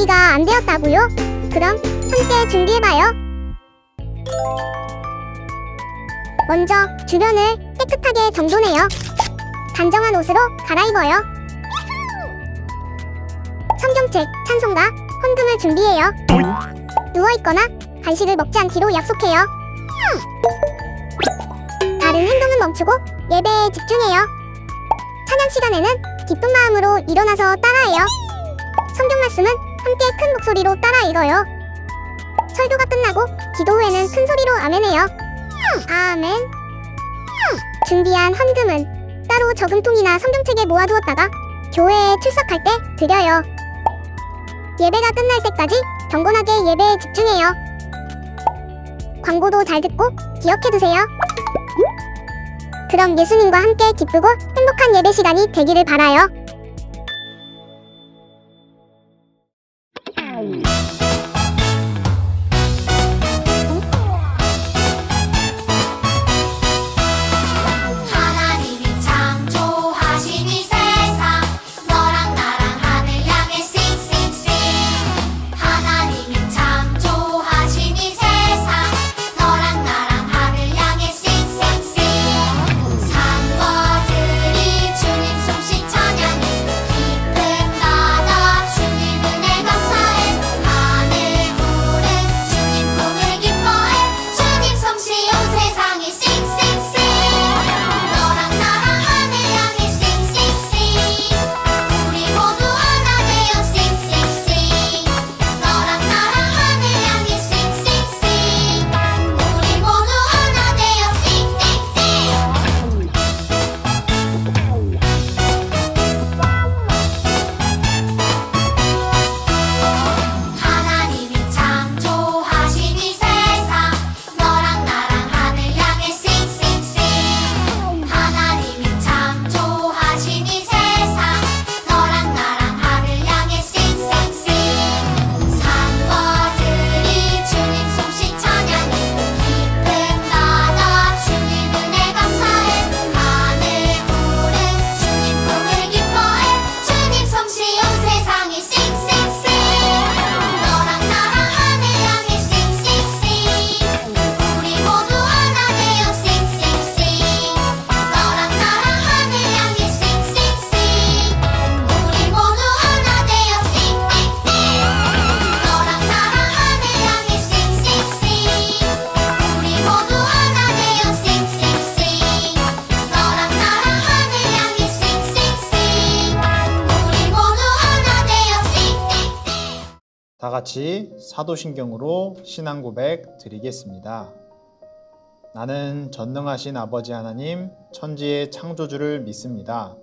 준비가 안 되었다고요? 그럼 함께 준비해봐요. 먼저 주변을 깨끗하게 정돈해요. 단정한 옷으로 갈아입어요. 성경책, 찬송가, 헌금을 준비해요. 누워있거나 간식을 먹지 않기로 약속해요. 다른 행동은 멈추고 예배에 집중해요. 찬양 시간에는 기쁜 마음으로 일어나서 따라해요. 성경 말씀은 함께 큰 목소리로 따라 읽어요. 설교가 끝나고 기도 후에는 큰 소리로 아멘해요. 아멘. 준비한 헌금은 따로 저금통이나 성경책에 모아두었다가 교회에 출석할 때 드려요. 예배가 끝날 때까지 경건하게 예배에 집중해요. 광고도 잘 듣고 기억해두세요. 그럼 예수님과 함께 기쁘고 행복한 예배 시간이 되기를 바라요. 하나님이 창조하신 이 세상 너랑 나랑 하늘 향해 싱싱싱 하나님이 창조하신 이 세상 너랑 나랑 하늘 향해 싱싱싱 산거들이 주님 솜씨 찬양해 깊은 바다 주님 은혜 감사해 하늘 구름 주님 품을 기뻐해 주님 솜씨 온 세상에 싱싱싱 너랑 나랑 하늘 향해 싱싱싱 우리 모두 하나 되어 싱싱싱 너랑 나랑 하늘 향해 싱싱싱 우리 모두 하나 되어 하나님이 창조하신 이 세상 너랑 나랑 하늘 향해 싱싱싱 하나님이 창조하신 이 세상 너랑 나랑 하늘 향해 싱싱싱 산거들이 주님 솜씨 찬양해 깊은 바다 주님 은혜 감사해 하늘 구름 주님 품을 기뻐해 주님 솜씨 온 세상에 싱싱싱 너랑 나랑 하늘 향해 싱싱싱 우리 모두 하나 되어 싱싱싱 너랑 나랑 하늘 향해 싱싱싱 우리 모두 하나 되어 싱싱싱 너랑 나랑 하늘 향해 싱싱싱 우리 모두 하나 되어 싱싱싱 너랑 나랑 하늘 향해 싱싱싱 우리 모두 하나 되어 싱싱싱 다 같이 사도신경으로 신앙 고백 드리겠습니다. 나는 전능하신 아버지 하나님 천지의 창조주를 믿습니다.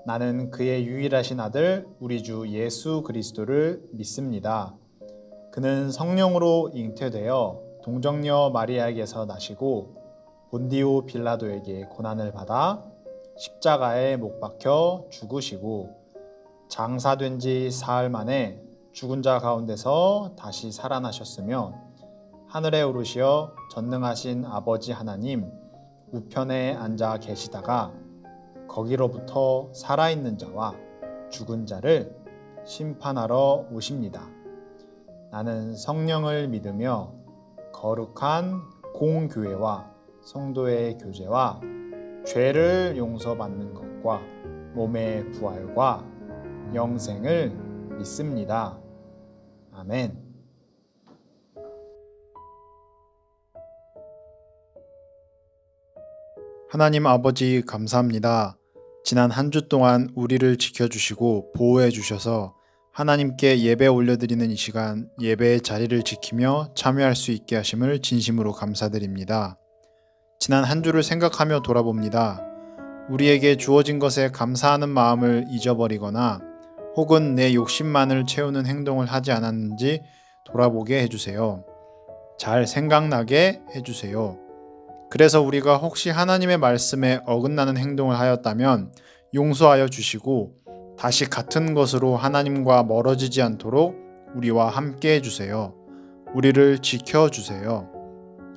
나는 그의 유일하신 아들 우리 주 예수 그리스도를 믿습니다. 그는 성령으로 잉태되어 동정녀 마리아에게서 나시고 본디오 빌라도에게 고난을 받아 십자가에 못 박혀 죽으시고 장사된 지 사흘 만에 죽은 자 가운데서 다시 살아나셨으며 하늘에 오르시어 전능하신 아버지 하나님 우편에 앉아 계시다가 거기로부터 살아있는 자와 죽은 자를 심판하러 오십니다. 나는 성령을 믿으며 거룩한 공교회와 성도의 교제와 죄를 용서받는 것과 몸의 부활과 영생을 믿습니다. 아멘. 하나님 아버지 감사합니다. 지난 한 주 동안 우리를 지켜주시고 보호해 주셔서 하나님께 예배 올려드리는 이 시간 예배의 자리를 지키며 참여할 수 있게 하심을 진심으로 감사드립니다. 지난 한 주를 생각하며 돌아봅니다. 우리에게 주어진 것에 감사하는 마음을 잊어버리거나 혹은 내 욕심만을 채우는 행동을 하지 않았는지 돌아보게 해주세요. 잘 생각나게 해주세요. 그래서 우리가 혹시 하나님의 말씀에 어긋나는 행동을 하였다면 용서하여 주시고 다시 같은 것으로 하나님과 멀어지지 않도록 우리와 함께 해주세요. 우리를 지켜주세요.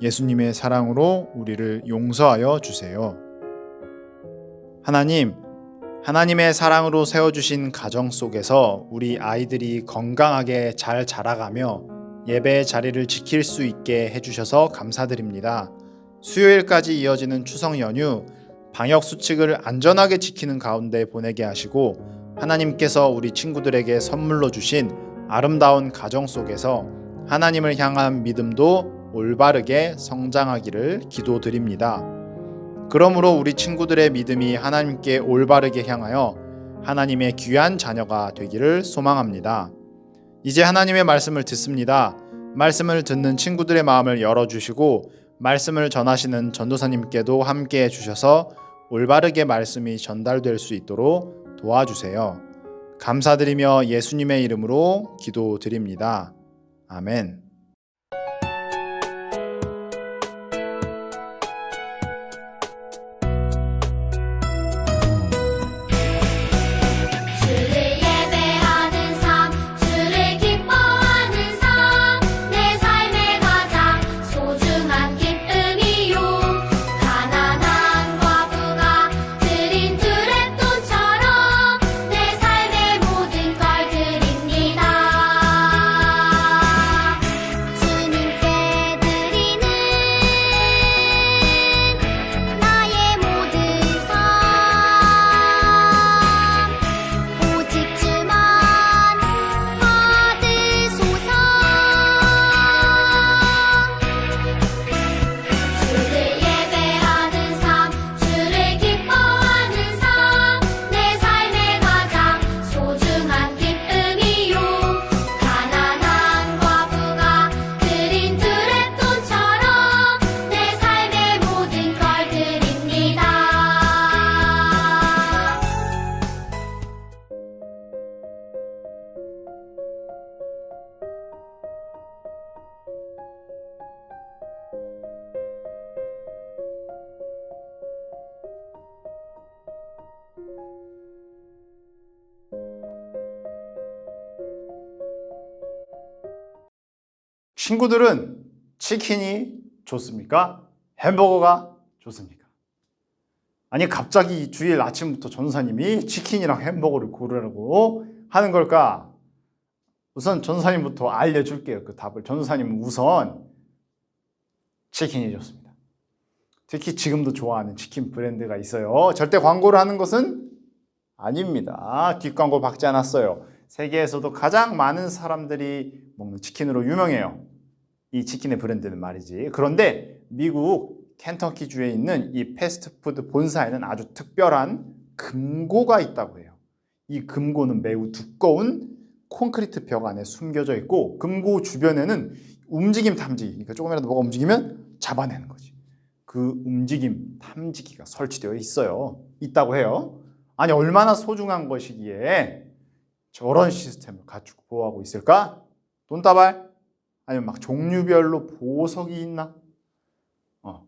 예수님의 사랑으로 우리를 용서하여 주세요. 하나님, 하나님의 사랑으로 세워주신 가정 속에서 우리 아이들이 건강하게 잘 자라가며 예배의 자리를 지킬 수 있게 해주셔서 감사드립니다. 수요일까지 이어지는 추석 연휴, 방역 수칙을 안전하게 지키는 가운데 보내게 하시고 하나님께서 우리 친구들에게 선물로 주신 아름다운 가정 속에서 하나님을 향한 믿음도 올바르게 성장하기를 기도드립니다. 그러므로 우리 친구들의 믿음이 하나님께 올바르게 향하여 하나님의 귀한 자녀가 되기를 소망합니다. 이제 하나님의 말씀을 듣습니다. 말씀을 듣는 친구들의 마음을 열어주시고 말씀을 전하시는 전도사님께도 함께 해주셔서 올바르게 말씀이 전달될 수 있도록 도와주세요. 감사드리며 예수님의 이름으로 기도드립니다. 아멘. 주를 예배하는 삶, 주를 기뻐하는 삶, 내 삶의 가장 소중한 기쁨이요. 가난한 과부가 드린 두랩돈처럼 내 삶의 모든 걸 드립니다. 주님께 드리는 나의 모든 삶, 오직 주만 받으소서. 주를 예배하는 삶, 주를 기뻐하는 삶, 내 삶의 가장 소중한 기쁨이요. 가난한 과부가 드린 두랩돈처럼 내 삶의 모든 걸 드립니다. 친구들은 치킨이 좋습니까? 햄버거가 좋습니까? 아니 갑자기 주일 아침부터 전사님이 치킨이랑 햄버거를 고르라고 하는 걸까? 우선 전사님부터 알려줄게요. 그 답을. 전사님은 우선 치킨이 좋습니다. 특히 지금도 좋아하는 치킨 브랜드가 있어요. 절대 광고를 하는 것은 아닙니다. 뒷광고 박지 않았어요. 세계에서도 가장 많은 사람들이 먹는 치킨으로 유명해요. 이 치킨의 브랜드는 말이지. 그런데 미국 켄터키주에 있는 이 패스트푸드 본사에는 아주 특별한 금고가 있다고 해요. 이 금고는 매우 두꺼운 콘크리트 벽 안에 숨겨져 있고 금고 주변에는 움직임 탐지기, 그러니까 조금이라도 뭐가 움직이면 잡아내는 거지. 그 움직임 탐지기가 설치되어 있다고 해요. 아니 얼마나 소중한 것이기에 저런 시스템을 갖추고 보호하고 있을까? 돈다발? 아니면 막 종류별로 보석이 있나?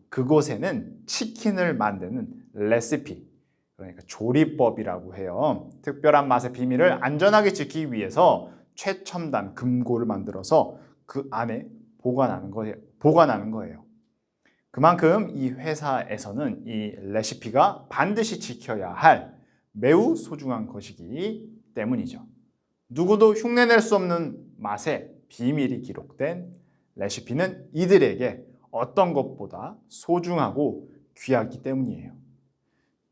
그곳에는 치킨을 만드는 레시피, 그러니까 조리법이라고 해요. 특별한 맛의 비밀을 안전하게 지키기 위해서 최첨단 금고를 만들어서 그 안에 보관하는 거예요. 그만큼 이 회사에서는 이 레시피가 반드시 지켜야 할 매우 소중한 것이기 때문이죠. 누구도 흉내낼 수 없는 맛의 비밀이 기록된 레시피는 이들에게 어떤 것보다 소중하고 귀하기 때문이에요.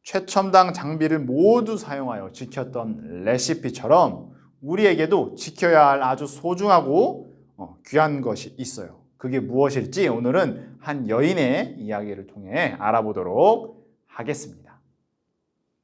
최첨단 장비를 모두 사용하여 지켰던 레시피처럼 우리에게도 지켜야 할 아주 소중하고 귀한 것이 있어요. 그게 무엇일지 오늘은 한 여인의 이야기를 통해 알아보도록 하겠습니다.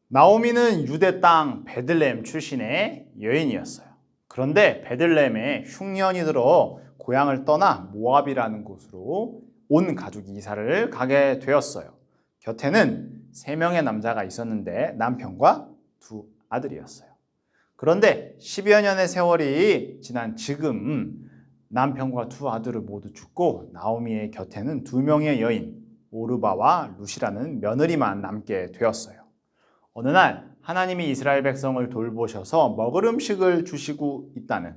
나오미는 유대 땅 베들레헴 출신의 여인이었어요. 그런데 베들레헴에 흉년이 들어 고향을 떠나 모압이라는 곳으로 온 가족이 이사를 가게 되었어요. 곁에는 3명의 남자가 있었는데 남편과 2 아들이었어요. 그런데 10여 년의 세월이 지난 지금 남편과 2 아들을 모두 죽고 나오미의 곁에는 2명의 여인 오르바와 룻이라는 며느리만 남게 되었어요. 어느 날 하나님이 이스라엘 백성을 돌보셔서 먹을 음식을 주시고 있다는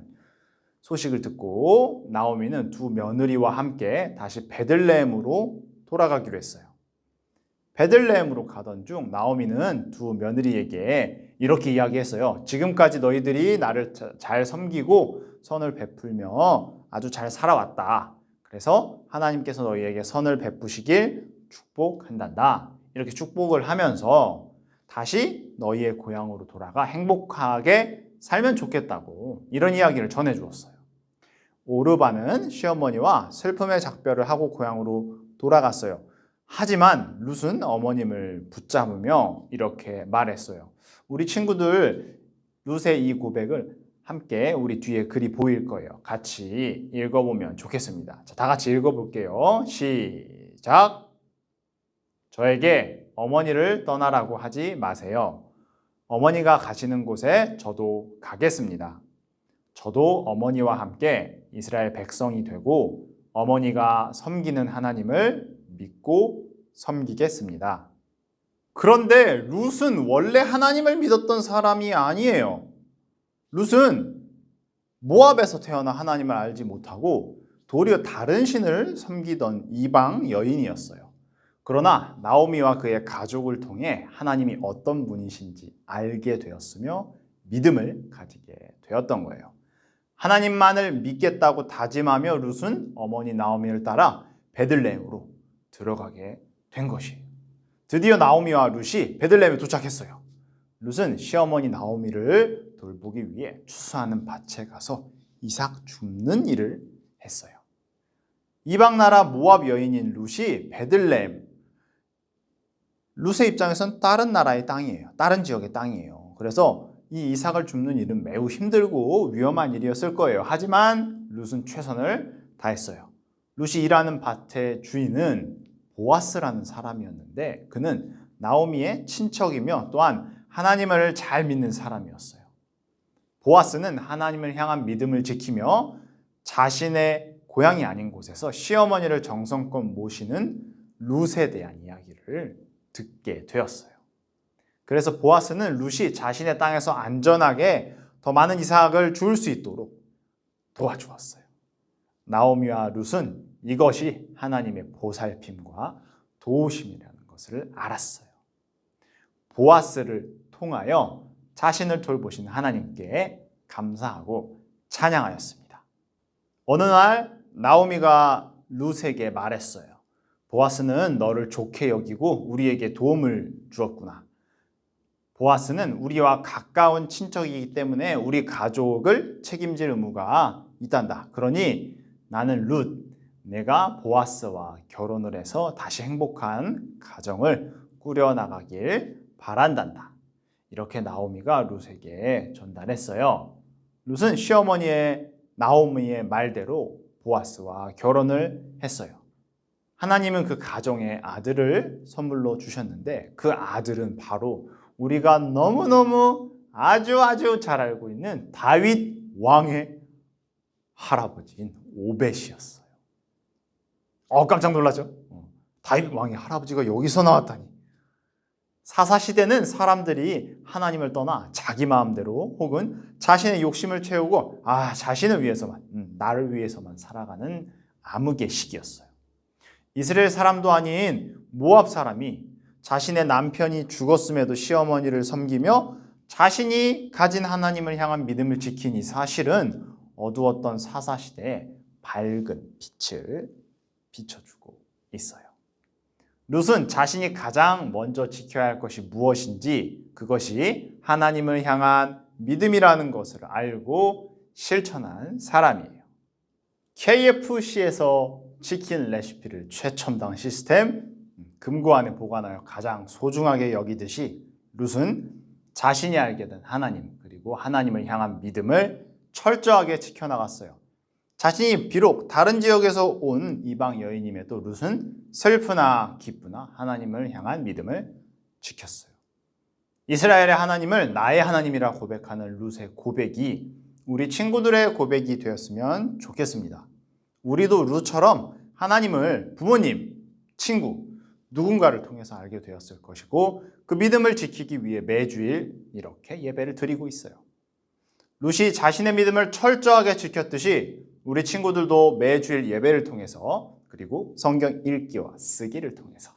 소식을 듣고 나오미는 2 며느리와 함께 다시 베들레헴으로 돌아가기로 했어요. 베들레헴으로 가던 중 나오미는 두 며느리에게 이렇게 이야기했어요. 지금까지 너희들이 나를 잘 섬기고 선을 베풀며 아주 잘 살아왔다. 그래서 하나님께서 너희에게 선을 베푸시길 축복한단다. 이렇게 축복을 하면서 다시 너희의 고향으로 돌아가 행복하게 살면 좋겠다고 이런 이야기를 전해주었어요. 오르바는 시어머니와 슬픔의 작별을 하고 고향으로 돌아갔어요. 하지만 룻은 어머님을 붙잡으며 이렇게 말했어요. 우리 친구들 룻의 이 고백을 함께 우리 뒤에 글이 보일 거예요. 같이 읽어보면 좋겠습니다. 자, 다 같이 읽어볼게요. 시작! 저에게 어머니를 떠나라고 하지 마세요. 어머니가 가시는 곳에 저도 가겠습니다. 저도 어머니와 함께 이스라엘 백성이 되고 어머니가 섬기는 하나님을 믿고 섬기겠습니다. 그런데 룻은 원래 하나님을 믿었던 사람이 아니에요. 룻은 모압에서 태어나 하나님을 알지 못하고 도리어 다른 신을 섬기던 이방 여인이었어요. 그러나 나오미와 그의 가족을 통해 하나님이 어떤 분이신지 알게 되었으며 믿음을 가지게 되었던 거예요. 하나님만을 믿겠다고 다짐하며 룻은 어머니 나오미를 따라 베들레헴으로 들어가게 된 것이에요. 드디어 나오미와 룻이 베들레헴에 도착했어요. 룻은 시어머니 나오미를 돌보기 위해 추수하는 밭에 가서 이삭 줍는 일을 했어요. 이방 나라 모압 여인인 룻이 베들레헴, 룻의 입장에선 다른 나라의 땅이에요. 다른 지역의 땅이에요. 그래서 이 이삭을 줍는 일은 매우 힘들고 위험한 일이었을 거예요. 하지만 룻은 최선을 다했어요. 룻이 일하는 밭의 주인은 보아스라는 사람이었는데 그는 나오미의 친척이며 또한 하나님을 잘 믿는 사람이었어요. 보아스는 하나님을 향한 믿음을 지키며 자신의 고향이 아닌 곳에서 시어머니를 정성껏 모시는 룻에 대한 이야기를 듣게 되었어요. 그래서 보아스는 룻이 자신의 땅에서 안전하게 더 많은 이삭을 줄 수 있도록 도와주었어요. 나오미와 룻은 이것이 하나님의 보살핌과 도우심이라는 것을 알았어요. 보아스를 통하여 자신을 돌보신 하나님께 감사하고 찬양하였습니다. 어느 날 나오미가 룻에게 말했어요. 보아스는 너를 좋게 여기고 우리에게 도움을 주었구나. 보아스는 우리와 가까운 친척이기 때문에 우리 가족을 책임질 의무가 있단다. 그러니 나는 룻, 내가 보아스와 결혼을 해서 다시 행복한 가정을 꾸려나가길 바란단다. 이렇게 나오미가 룻에게 전달했어요. 룻은 시어머니의 나오미의 말대로 보아스와 결혼을 했어요. 하나님은 그 가정에 아들을 선물로 주셨는데 그 아들은 바로 우리가 너무너무 아주 잘 알고 있는 다윗 왕의 할아버지인 오벳이었어요. 깜짝 놀라죠? 다윗 왕의 할아버지가 여기서 나왔다니. 사사시대는 사람들이 하나님을 떠나 자기 마음대로 혹은 자신의 욕심을 채우고 자신을 위해서만, 나를 위해서만 살아가는 암흑의 시기였어요. 이스라엘 사람도 아닌 모압 사람이 자신의 남편이 죽었음에도 시어머니를 섬기며 자신이 가진 하나님을 향한 믿음을 지킨 이 사실은 어두웠던 사사시대에 밝은 빛을 비춰주고 있어요. 룻은 자신이 가장 먼저 지켜야 할 것이 무엇인지 그것이 하나님을 향한 믿음이라는 것을 알고 실천한 사람이에요. KFC에서 치킨 레시피를 최첨단 시스템 금고 안에 보관하여 가장 소중하게 여기듯이 룻은 자신이 알게 된 하나님 그리고 하나님을 향한 믿음을 철저하게 지켜나갔어요. 자신이 비록 다른 지역에서 온 이방 여인임에도 룻은 슬프나 기쁘나 하나님을 향한 믿음을 지켰어요. 이스라엘의 하나님을 나의 하나님이라 고백하는 룻의 고백이 우리 친구들의 고백이 되었으면 좋겠습니다. 우리도 룻처럼 하나님을 부모님, 친구, 누군가를 통해서 알게 되었을 것이고 그 믿음을 지키기 위해 매주일 이렇게 예배를 드리고 있어요. 룻이 자신의 믿음을 철저하게 지켰듯이 우리 친구들도 매주일 예배를 통해서 그리고 성경 읽기와 쓰기를 통해서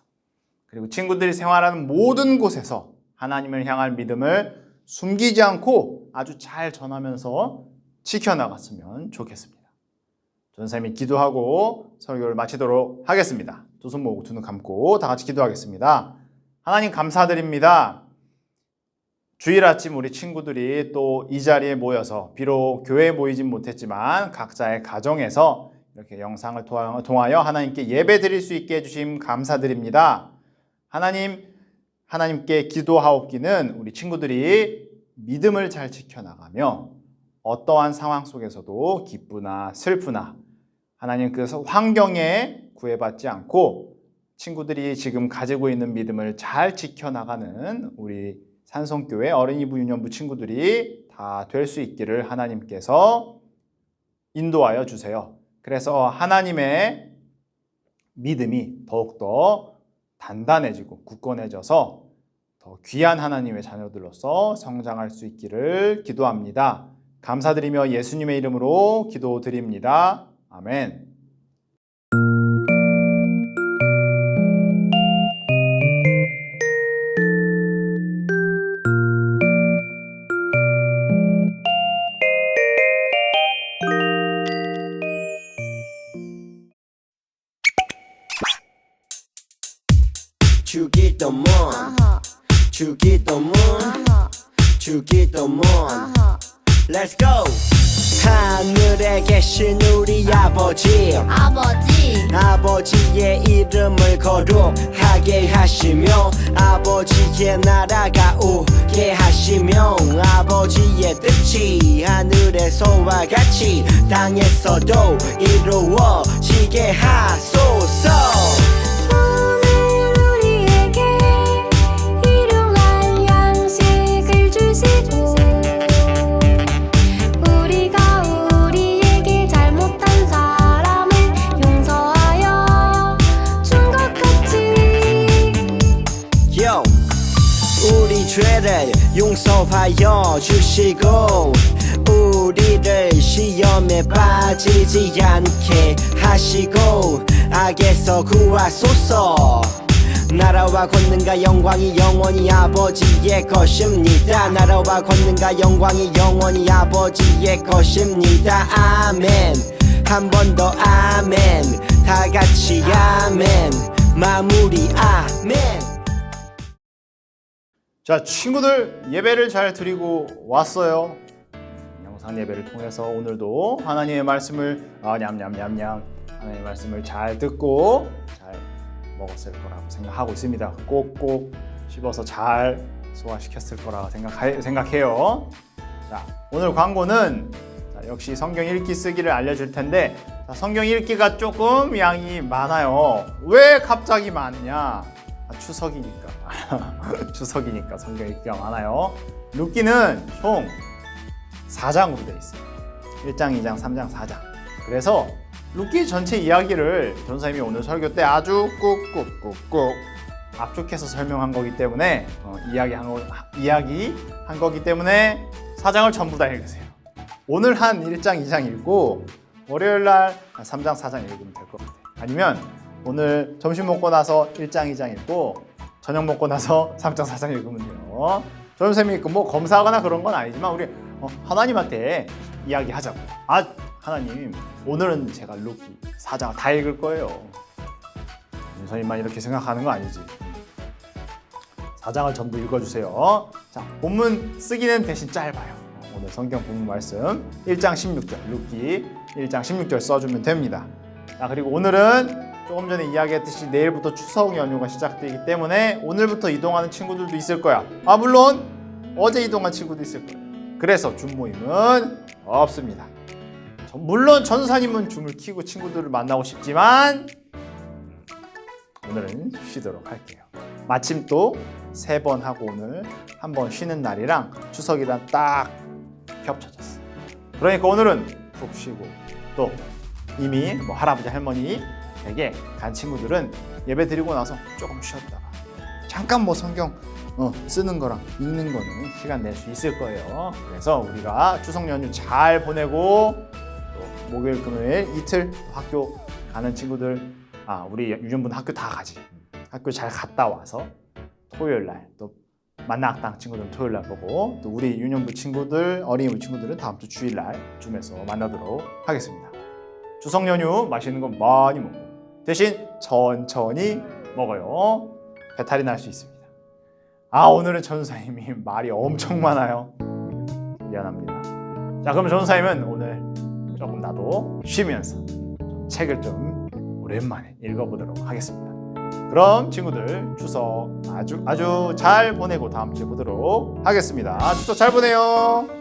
그리고 친구들이 생활하는 모든 곳에서 하나님을 향할 믿음을 숨기지 않고 아주 잘 전하면서 지켜나갔으면 좋겠습니다. 전사님이 기도하고 설교를 마치도록 하겠습니다. 두 손 모으고 두 눈 감고 다 같이 기도하겠습니다. 하나님 감사드립니다. 주일 아침 우리 친구들이 또 이 자리에 모여서 비록 교회에 모이진 못했지만 각자의 가정에서 이렇게 영상을 통하여 하나님께 예배 드릴 수 있게 해주심 감사드립니다. 하나님께 기도하옵기는 우리 친구들이 믿음을 잘 지켜나가며 어떠한 상황 속에서도 기쁘나 슬프나 하나님 그 환경에 구애받지 않고 친구들이 지금 가지고 있는 믿음을 잘 지켜나가는 우리 산성교회 어린이부 유년부 친구들이 다 될 수 있기를 하나님께서 인도하여 주세요. 그래서 하나님의 믿음이 더욱더 단단해지고 굳건해져서 더 귀한 하나님의 자녀들로서 성장할 수 있기를 기도합니다. 감사드리며 예수님의 이름으로 기도드립니다. 아멘. 주기도문 주기도문 주기도문 Let's go 하늘에 계신 우리 아버지 아버지의 이름을 거룩하게 하시며 아버지의 나라가 오게 하시며 아버지의 뜻이 하늘에서와 같이 땅에서도 이루어지게 하소서. 우리 죄를 용서하여 주시고 우리를 시험에 빠지지 않게 하시고 악에서 구하소서. 나라와 권능과 영광이 영원히 아버지의 것입니다. 나라와 권능과 영광이 영원히 아버지의 것입니다. 아멘. 한 번 더 아멘. 다 같이 아멘. 마무리 아멘. 자, 친구들 예배를 잘 드리고 왔어요. 영상 예배를 통해서 오늘도 하나님의 말씀을 냠냠냠냠 하나님의 말씀을 잘 듣고 잘 먹었을 거라고 생각하고 있습니다. 꼭꼭 씹어서 잘 소화시켰을 거라고 생각해요. 자, 오늘 광고는 역시 성경 읽기 쓰기를 알려줄 텐데 성경 읽기가 조금 양이 많아요. 왜 갑자기 많냐? 추석이니까 추석이니까 성경 읽기가 많아요. 룻기는 총 4장으로 되어 있어요. 1장, 2장, 3장, 4장. 그래서 룻기 전체 이야기를 전사님이 오늘 설교 때 아주 꾹꾹꾹꾹 압축해서 설명한 거기 때문에 이야기한 거기 때문에 4장을 전부 다 읽으세요. 오늘 한 1장, 2장 읽고 월요일 날 3장, 4장 읽으면 될 것 같아요. 아니면 오늘 점심 먹고 나서 1장, 2장 읽고 저녁 먹고 나서 3장, 4장 읽으면 돼요. 전쌤이 뭐 검사하거나 그런 건 아니지만 우리 하나님한테 이야기하자고. 하나님 오늘은 제가 룻기 4장 다 읽을 거예요. 전사님만 이렇게 생각하는 거 아니지. 4장을 전부 읽어주세요. 자, 본문 쓰기는 대신 짧아요. 오늘 성경 본문 말씀 1장 16절 룻기 1장 16절 써주면 됩니다. 자, 그리고 오늘은 조금 전에 이야기했듯이 내일부터 추석 연휴가 시작되기 때문에 오늘부터 이동하는 친구들도 있을 거야. 물론 어제 이동한 친구도 있을 거예요. 그래서 줌 모임은 없습니다. 물론 전사님은 줌을 켜고 친구들을 만나고 싶지만 오늘은 쉬도록 할게요. 마침 또 3번 하고 오늘 한 번 쉬는 날이랑 추석이랑 딱 겹쳐졌어요. 그러니까 오늘은 푹 쉬고 또 이미 할아버지 할머니 댁에 간 친구들은 예배 드리고 나서 조금 쉬었다가 잠깐 성경 쓰는 거랑 읽는 거는 시간 낼 수 있을 거예요. 그래서 우리가 추석 연휴 잘 보내고 또 목요일 금요일 이틀 학교 가는 친구들 우리 유년부는 학교 다 가지. 학교 잘 갔다 와서 토요일 날 또 만나학당 친구들은 토요일 날 보고 또 우리 유년부 친구들, 어린이부 친구들은 다음 주 주일 날쯤에서 만나도록 하겠습니다. 추석 연휴 맛있는 거 많이 먹고 대신 천천히 먹어요. 배탈이 날 수 있습니다. 오늘은 전사님이 말이 엄청 많아요. 미안합니다. 자, 그럼 전사님은 오늘 조금 나도 쉬면서 좀 책을 좀 오랜만에 읽어보도록 하겠습니다. 그럼 친구들 추석 아주 잘 보내고 다음 주에 보도록 하겠습니다. 추석 잘 보내요.